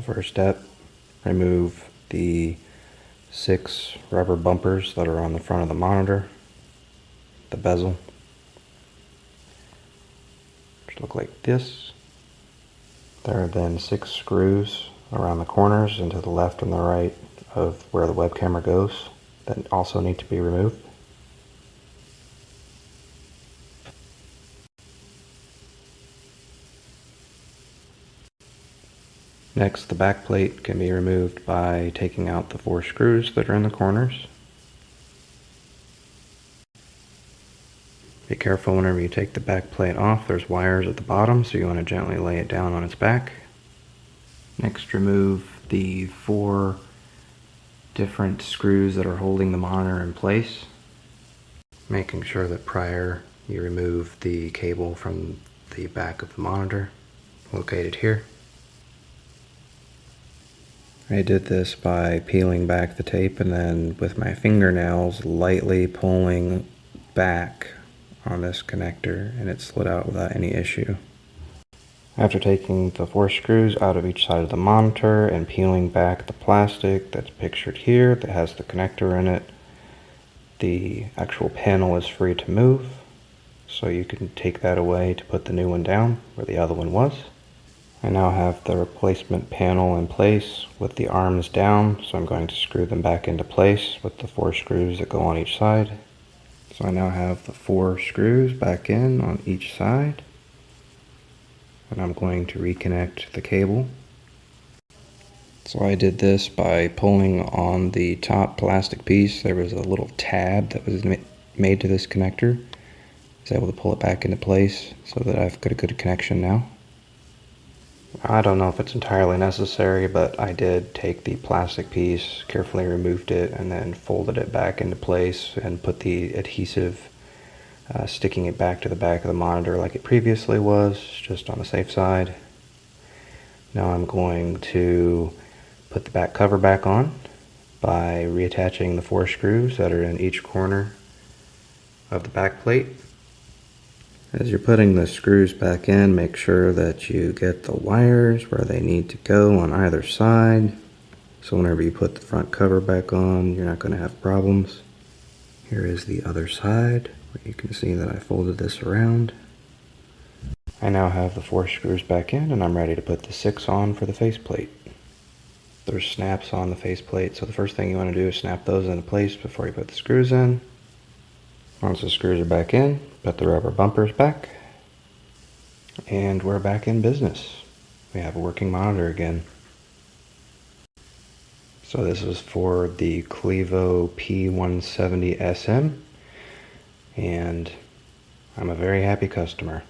So first step, remove the 6 rubber bumpers that are on the front of the monitor, the bezel, which look like this. There are then 6 screws around the corners and to the left and the right of where the web camera goes that also need to be removed. Next, the back plate can be removed by taking out the 4 screws that are in the corners. Be careful whenever you take the back plate off, there's wires at the bottom, so you want to gently lay it down on its back. Next, remove the 4 different screws that are holding the monitor in place, making sure that prior you remove the cable from the back of the monitor, located here. I did this by peeling back the tape and then with my fingernails lightly pulling back on this connector, and it slid out without any issue. After taking the 4 screws out of each side of the monitor and peeling back the plastic that's pictured here that has the connector in it, the actual panel is free to move, so you can take that away to put the new one down where the other one was. I now have the replacement panel in place with the arms down, so I'm going to screw them back into place with the 4 screws that go on each side. So I now have the 4 screws back in on each side, and I'm going to reconnect the cable. So I did this by pulling on the top plastic piece. There was a little tab that was made to this connector. I was able to pull it back into place so that I've got a good connection now. I don't know if it's entirely necessary, but I did take the plastic piece, carefully removed it, and then folded it back into place and put the adhesive, sticking it back to the back of the monitor like it previously was, just on the safe side. Now I'm going to put the back cover back on by reattaching the 4 screws that are in each corner of the back plate. As you're putting the screws back in, make sure that you get the wires where they need to go on either side. So whenever you put the front cover back on, you're not going to have problems. Here is the other side, where you can see that I folded this around. I now have the 4 screws back in, and I'm ready to put the 6 on for the faceplate. There's snaps on the faceplate, so the first thing you want to do is snap those into place before you put the screws in. Once the screws are back in, put the rubber bumpers back, and we're back in business. We have a working monitor again. So this is for the Clevo P170SM, and I'm a very happy customer.